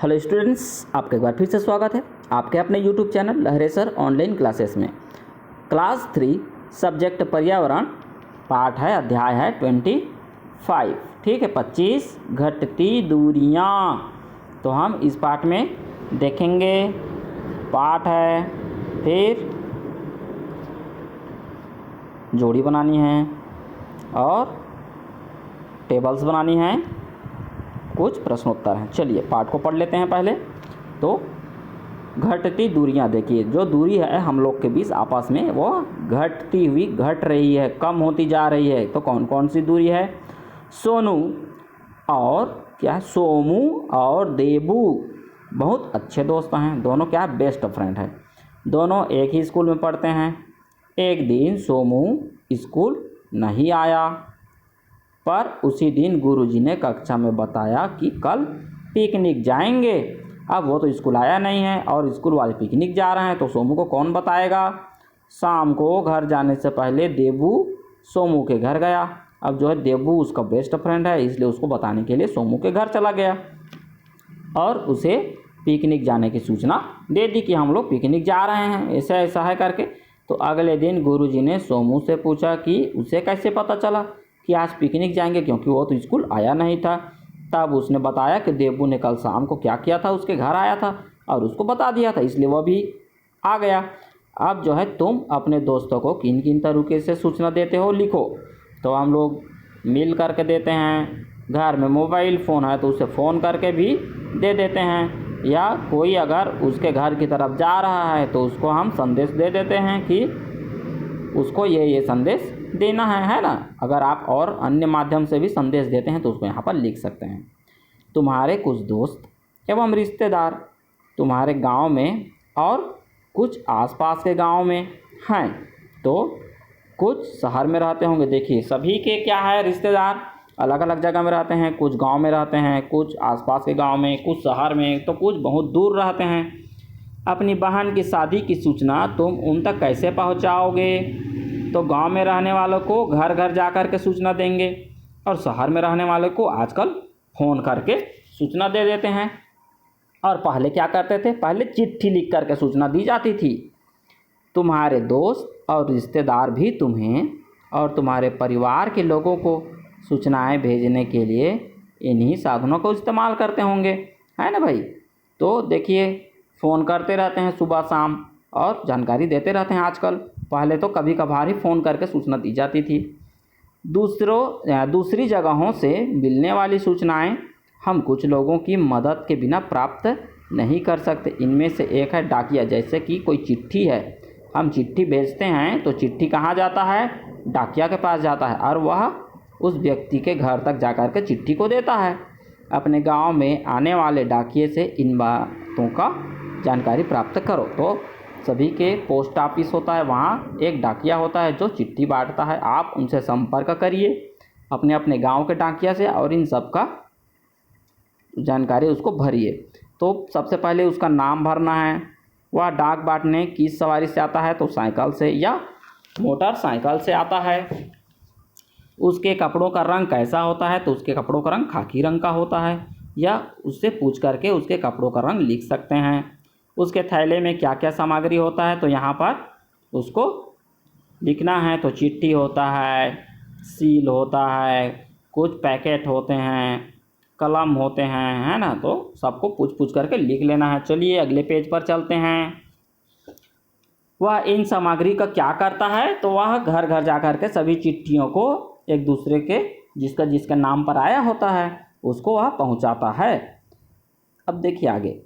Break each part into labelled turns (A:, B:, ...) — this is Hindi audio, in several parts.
A: हेलो स्टूडेंट्स, आपका एक बार फिर से स्वागत है आपके अपने यूट्यूब चैनल लहरे सर ऑनलाइन क्लासेस में। क्लास 3 सब्जेक्ट पर्यावरण, पाठ है, अध्याय है 25, ठीक है, 25 घटती दूरियां। तो हम इस पाठ में देखेंगे, पाठ है, फिर जोड़ी बनानी है और टेबल्स बनानी है, कुछ प्रश्नोत्तर हैं। चलिए पाठ को पढ़ लेते हैं पहले। तो घटती दूरियां, देखिए जो दूरी है हम लोग के बीच आपस में वो घटती हुई, घट रही है, कम होती जा रही है। तो कौन कौन सी दूरी है? सोनू और क्या, सोमू और देबू बहुत अच्छे दोस्त हैं। दोनों क्या, बेस्ट फ्रेंड हैं। दोनों एक ही स्कूल में पढ़ते हैं। एक दिन सोमू स्कूल नहीं आया, पर उसी दिन गुरुजी ने कक्षा में बताया कि कल पिकनिक जाएंगे। अब वो तो स्कूल आया नहीं है और स्कूल वाले पिकनिक जा रहे हैं, तो सोमू को कौन बताएगा? शाम को घर जाने से पहले देबू सोमू के घर गया। अब जो है देबू उसका बेस्ट फ्रेंड है, इसलिए उसको बताने के लिए सोमू के घर चला गया और उसे पिकनिक जाने की सूचना दे दी कि हम लोग पिकनिक जा रहे हैं, ऐसा ऐसा है करके। तो अगले दिन गुरुजी ने सोमू से पूछा कि उसे कैसे पता चला कि आज पिकनिक जाएंगे, क्योंकि वो तो स्कूल आया नहीं था। तब उसने बताया कि देबू ने कल शाम को क्या किया था, उसके घर आया था और उसको बता दिया था, इसलिए वह भी आ गया। अब जो है तुम अपने दोस्तों को किन किन तरीके से सूचना देते हो, लिखो। तो हम लोग मिल करके देते हैं, घर में मोबाइल फ़ोन है तो उसे फ़ोन करके भी दे देते हैं, या कोई अगर उसके घर की तरफ जा रहा है तो उसको हम संदेश दे देते हैं कि उसको ये संदेश देना है ना। अगर आप और अन्य माध्यम से भी संदेश देते हैं तो उसको यहाँ पर लिख सकते हैं। तुम्हारे कुछ दोस्त एवं रिश्तेदार तुम्हारे गांव में और कुछ आसपास के गांव में हैं, तो कुछ शहर में रहते होंगे। देखिए सभी के क्या है, रिश्तेदार अलग अलग जगह में रहते हैं, कुछ गांव में रहते हैं, कुछ आसपास के गांव में, कुछ शहर में, तो कुछ बहुत दूर रहते हैं। अपनी बहन की शादी की सूचना तुम उन तक कैसे पहुंचाओगे? तो गांव में रहने वालों को घर घर जा कर के सूचना देंगे और शहर में रहने वालों को आजकल फ़ोन करके सूचना दे देते हैं। और पहले क्या करते थे, पहले चिट्ठी लिख करके सूचना दी जाती थी। तुम्हारे दोस्त और रिश्तेदार भी तुम्हें और तुम्हारे परिवार के लोगों को सूचनाएं भेजने के लिए इन्हीं साधनों को इस्तेमाल करते होंगे, है ना भाई। तो देखिए फ़ोन करते रहते हैं सुबह शाम और जानकारी देते रहते हैं आजकल। पहले तो कभी कभार ही फ़ोन करके सूचना दी जाती थी। दूसरी जगहों से मिलने वाली सूचनाएं हम कुछ लोगों की मदद के बिना प्राप्त नहीं कर सकते। इनमें से एक है डाकिया। जैसे कि कोई चिट्ठी है, हम चिट्ठी भेजते हैं तो चिट्ठी कहाँ जाता है? डाकिया के पास जाता है और वह उस व्यक्ति के घर तक जाकर के चिट्ठी को देता है। अपने गांव में आने वाले डाकिये से इन बातों का जानकारी प्राप्त करो। तो सभी के पोस्ट ऑफिस होता है, वहाँ एक डाकिया होता है जो चिट्ठी बांटता है। आप उनसे संपर्क करिए अपने अपने गांव के डाकिया से और इन सब का जानकारी उसको भरिए। तो सबसे पहले उसका नाम भरना है, वह डाक बांटने किस सवारी से आता है, तो साइकिल से या मोटरसाइकिल से आता है। उसके कपड़ों का रंग कैसा होता है, तो उसके कपड़ों का रंग खाकी रंग का होता है, या उससे पूछ करके उसके कपड़ों का रंग लिख सकते हैं। उसके थैले में क्या क्या सामग्री होता है, तो यहाँ पर उसको लिखना है। तो चिट्ठी होता है, सील होता है, कुछ पैकेट होते हैं, कलम होते हैं, है ना। तो सबको पूछ पूछ करके लिख लेना है। चलिए अगले पेज पर चलते हैं। वह इन सामग्री का क्या करता है, तो वह घर घर जा कर के सभी चिट्ठियों को एक दूसरे के जिसका नाम पर आया होता है उसको वह पहुंचाता है। अब देखिए आगे,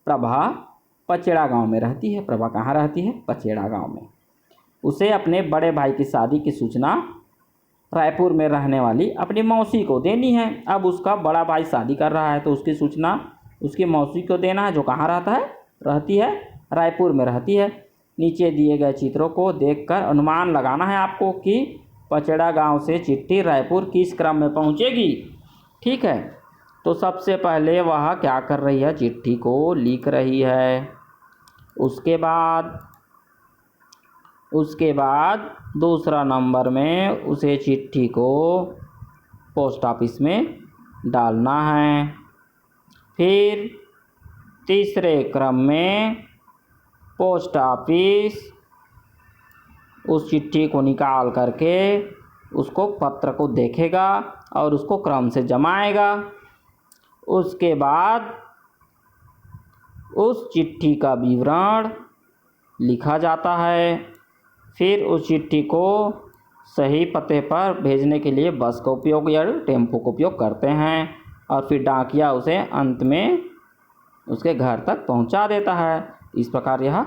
A: प्रभा पचेड़ा गांव में रहती है। प्रभा कहाँ रहती है? पचेड़ा गांव में। उसे अपने बड़े भाई की शादी की सूचना रायपुर में रहने वाली अपनी मौसी को देनी है। अब उसका बड़ा भाई शादी कर रहा है तो उसकी सूचना उसकी मौसी को देना है, जो कहाँ रहती है रायपुर में रहती है। नीचे दिए गए चित्रों को देखकर अनुमान लगाना है आपको कि पचेड़ा गांव से चिट्ठी रायपुर किस क्रम में पहुंचेगी, ठीक है। तो सबसे पहले वह क्या कर रही है, चिट्ठी को लिख रही है। उसके बाद दूसरा नंबर में उसे चिट्ठी को पोस्ट ऑफिस में डालना है। फिर तीसरे क्रम में पोस्ट ऑफिस उस चिट्ठी को निकाल करके उसको पत्र को देखेगा और उसको क्रम से जमाएगा। उसके बाद उस चिट्ठी का विवरण लिखा जाता है। फिर उस चिट्ठी को सही पते पर भेजने के लिए बस का उपयोग या टेम्पो का उपयोग करते हैं और फिर डाकिया उसे अंत में उसके घर तक पहुंचा देता है। इस प्रकार यह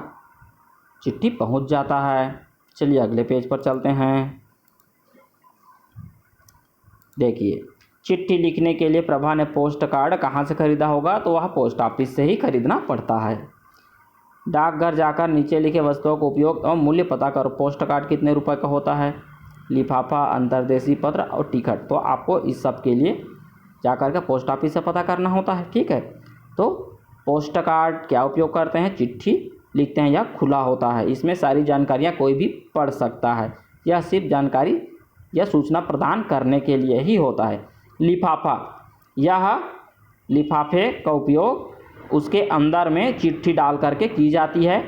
A: चिट्ठी पहुंच जाता है। चलिए अगले पेज पर चलते हैं। देखिए, चिट्ठी लिखने के लिए प्रभा ने पोस्ट कार्ड कहाँ से खरीदा होगा, तो वह पोस्ट ऑफिस से ही खरीदना पड़ता है। डाकघर जाकर नीचे लिखे वस्तुओं का उपयोग और मूल्य पता करो। पोस्ट कार्ड कितने रुपए का होता है, लिफाफा, अंतर्देशीय पत्र और टिकट। तो आपको इस सब के लिए जाकर के पोस्ट ऑफिस से पता करना होता है। ठीक है, तो पोस्ट कार्ड क्या उपयोग करते हैं, चिट्ठी लिखते हैं, यह खुला होता है। इसमें सारी जानकारियाँ कोई भी पढ़ सकता है। यह सिर्फ जानकारी या सूचना प्रदान करने के लिए ही होता है। लिफाफा, यह लिफाफे का उपयोग उसके अंदर में चिट्ठी डाल करके की जाती है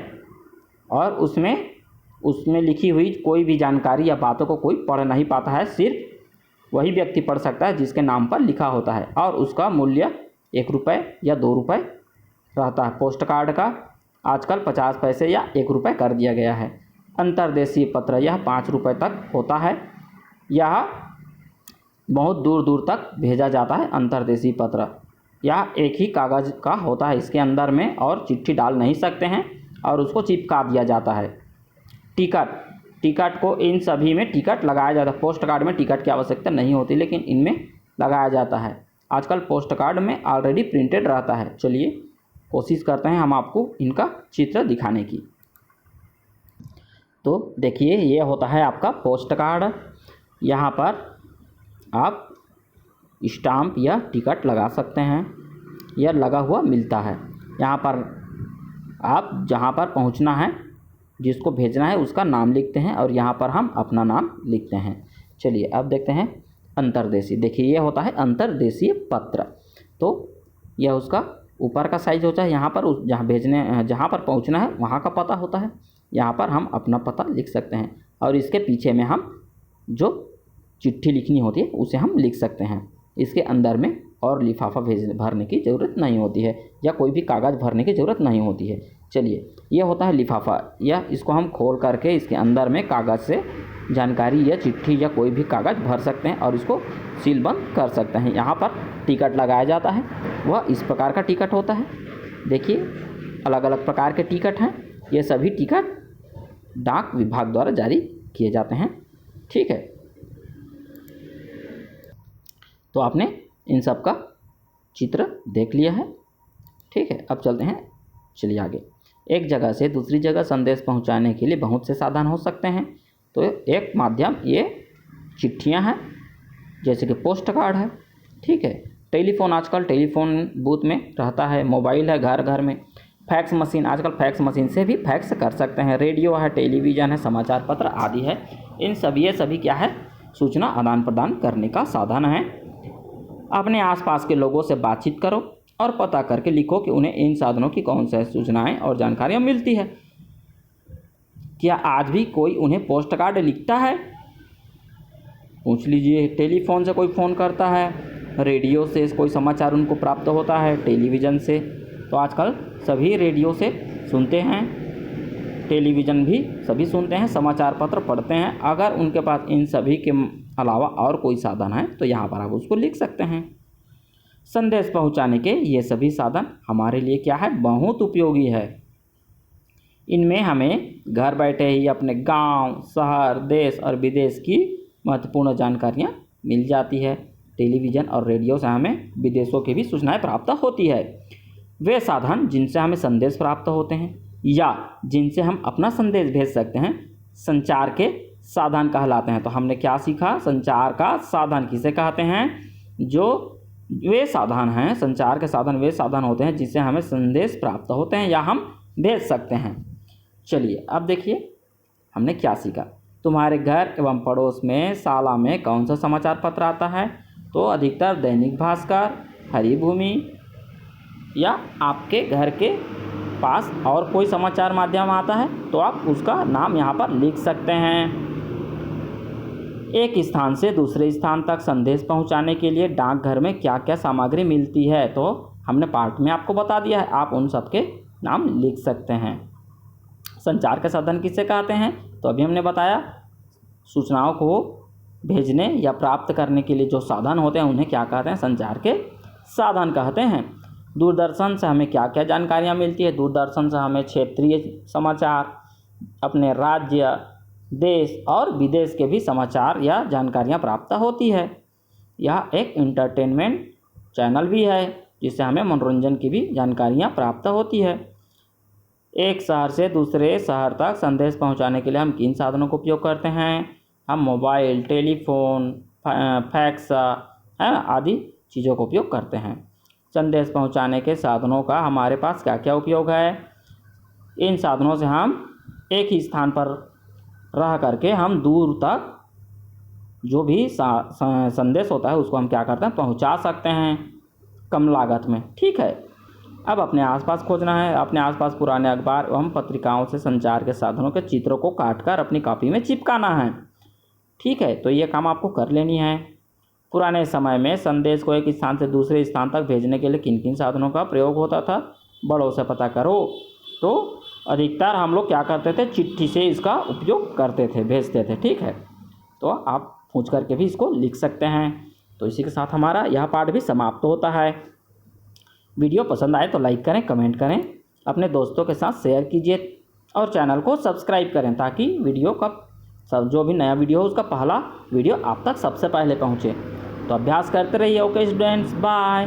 A: और उसमें लिखी हुई कोई भी जानकारी या बातों को कोई पढ़ नहीं पाता है। सिर्फ वही व्यक्ति पढ़ सकता है जिसके नाम पर लिखा होता है और उसका मूल्य 1 रुपये या 2 रुपये रहता है। पोस्ट कार्ड का आजकल 50 पैसे या 1 रुपये कर दिया गया है। अंतर्देशीय पत्र, यह 5 रुपये तक होता है। यह बहुत दूर दूर तक भेजा जाता है। अंतर्देशीय पत्र यह एक ही कागज़ का होता है, इसके अंदर में और चिट्ठी डाल नहीं सकते हैं और उसको चिपका दिया जाता है। टिकट को इन सभी में टिकट लगाया जाता है। पोस्ट कार्ड में टिकट की आवश्यकता नहीं होती, लेकिन इनमें लगाया जाता है। आजकल पोस्ट कार्ड में ऑलरेडी प्रिंटेड रहता है। चलिए कोशिश करते हैं हम आपको इनका चित्र दिखाने की। तो देखिए, ये होता है आपका पोस्ट कार्ड। यहाँ पर आप स्टाम्प या टिकट लगा सकते हैं, यह लगा हुआ मिलता है। यहाँ पर आप जहाँ पर पहुँचना है, जिसको भेजना है, उसका नाम लिखते हैं और यहाँ पर हम अपना नाम लिखते हैं। चलिए अब देखते हैं अंतर्देशीय। देखिए, ये होता है अंतर्देशीय पत्र। तो यह उसका ऊपर का साइज होता है। यहाँ पर जहाँ पर पहुँचना है वहाँ का पता होता है। यहाँ पर हम अपना पता लिख सकते हैं और इसके पीछे में हम जो चिट्ठी लिखनी होती है उसे हम लिख सकते हैं। इसके अंदर में और लिफाफा भरने की ज़रूरत नहीं होती है या कोई भी कागज़ भरने की ज़रूरत नहीं होती है। चलिए, यह होता है लिफाफा। यह इसको हम खोल करके इसके अंदर में कागज़ से जानकारी या चिट्ठी या कोई भी कागज़ भर सकते हैं और इसको सील बंद कर सकते हैं। यहाँ पर टिकट लगाया जाता है, वह इस प्रकार का टिकट होता है। देखिए, अलग अलग प्रकार के टिकट हैं। ये सभी टिकट डाक विभाग द्वारा जारी किए जाते हैं। ठीक है, तो आपने इन सब का चित्र देख लिया है। ठीक है, अब चलते हैं। चलिए आगे। एक जगह से दूसरी जगह संदेश पहुंचाने के लिए बहुत से साधन हो सकते हैं। तो एक माध्यम ये चिट्ठियां हैं, जैसे कि पोस्ट कार्ड है। ठीक है, टेलीफोन, आजकल टेलीफोन बूथ में रहता है। मोबाइल है घर घर में। फैक्स मशीन, आजकल फैक्स मशीन से भी फैक्स कर सकते हैं। रेडियो है, टेलीविज़न है, समाचार पत्र आदि है। इन सभी क्या है, सूचना आदान प्रदान करने का साधन है। अपने आसपास के लोगों से बातचीत करो और पता करके लिखो कि उन्हें इन साधनों की कौन सी सूचनाएं और जानकारियां मिलती है। क्या आज भी कोई उन्हें पोस्ट कार्ड लिखता है? पूछ लीजिए। टेलीफोन से कोई फ़ोन करता है, रेडियो से कोई समाचार उनको प्राप्त होता है, टेलीविज़न से तो आजकल सभी रेडियो से सुनते हैं, टेलीविज़न भी सभी सुनते हैं, समाचार पत्र पढ़ते हैं। अगर उनके पास इन सभी के अलावा और कोई साधन है तो यहाँ पर आप उसको लिख सकते हैं। संदेश पहुँचाने के ये सभी साधन हमारे लिए क्या है, बहुत उपयोगी है। इनमें हमें घर बैठे ही अपने गांव, शहर, देश और विदेश की महत्वपूर्ण जानकारियाँ मिल जाती है। टेलीविज़न और रेडियो से हमें विदेशों की भी सूचनाएं प्राप्त होती है। वे साधन जिनसे हमें संदेश प्राप्त होते हैं या जिनसे हम अपना संदेश भेज सकते हैं, संचार के साधन कहलाते हैं। तो हमने क्या सीखा, संचार का साधन किसे कहते हैं? जो वे साधन हैं, संचार के साधन वे साधन होते हैं जिससे हमें संदेश प्राप्त होते हैं या हम भेज सकते हैं। चलिए अब देखिए हमने क्या सीखा। तुम्हारे घर एवं पड़ोस में साला में कौन सा समाचार पत्र आता है? तो अधिकतर दैनिक भास्कर, हरिभूमि, या आपके घर के पास और कोई समाचार माध्यम आता है तो आप उसका नाम यहाँ पर लिख सकते हैं। एक स्थान से दूसरे स्थान तक संदेश पहुँचाने के लिए डाकघर में क्या क्या सामग्री मिलती है, तो हमने पाठ में आपको बता दिया है, आप उन सब के नाम लिख सकते हैं। संचार के साधन किसे कहते हैं, तो अभी हमने बताया सूचनाओं को भेजने या प्राप्त करने के लिए जो साधन होते हैं उन्हें क्या कहते हैं, संचार के साधन कहते हैं। दूरदर्शन से हमें क्या क्या जानकारियाँ मिलती है, दूरदर्शन से हमें क्षेत्रीय समाचार, अपने राज्य, देश और विदेश के भी समाचार या जानकारियाँ प्राप्त होती है। यह एक इंटरटेनमेंट चैनल भी है जिससे हमें मनोरंजन की भी जानकारियाँ प्राप्त होती है। एक शहर से दूसरे शहर तक संदेश पहुंचाने के लिए हम किन साधनों का उपयोग करते हैं, हम मोबाइल, टेलीफोन, फैक्स आदि चीज़ों का उपयोग करते हैं। संदेश पहुंचाने के साधनों का हमारे पास क्या क्या उपयोग है, इन साधनों से हम एक ही स्थान पर रह करके हम दूर तक जो भी संदेश होता है उसको हम क्या करते हैं, पहुंचा सकते हैं कम लागत में। ठीक है, अब अपने आसपास खोजना है। अपने आसपास पुराने अखबार एवं पत्रिकाओं से संचार के साधनों के चित्रों को काटकर अपनी कॉपी में चिपकाना है। ठीक है, तो ये काम आपको कर लेनी है। पुराने समय में संदेश को एक स्थान से दूसरे स्थान तक भेजने के लिए किन किन साधनों का प्रयोग होता था, बड़ों से पता करो। तो अधिकतर हम लोग क्या करते थे, चिट्ठी से इसका उपयोग करते थे, भेजते थे। ठीक है, तो आप पूछ करके भी इसको लिख सकते हैं। तो इसी के साथ हमारा यह पाठ भी समाप्त होता है। वीडियो पसंद आए तो लाइक करें, कमेंट करें, अपने दोस्तों के साथ शेयर कीजिए और चैनल को सब्सक्राइब करें ताकि वीडियो का जो भी नया वीडियो हो उसका पहला वीडियो आप तक सबसे पहले पहुंचे। तो अभ्यास करते रहिए। Okay students, bye.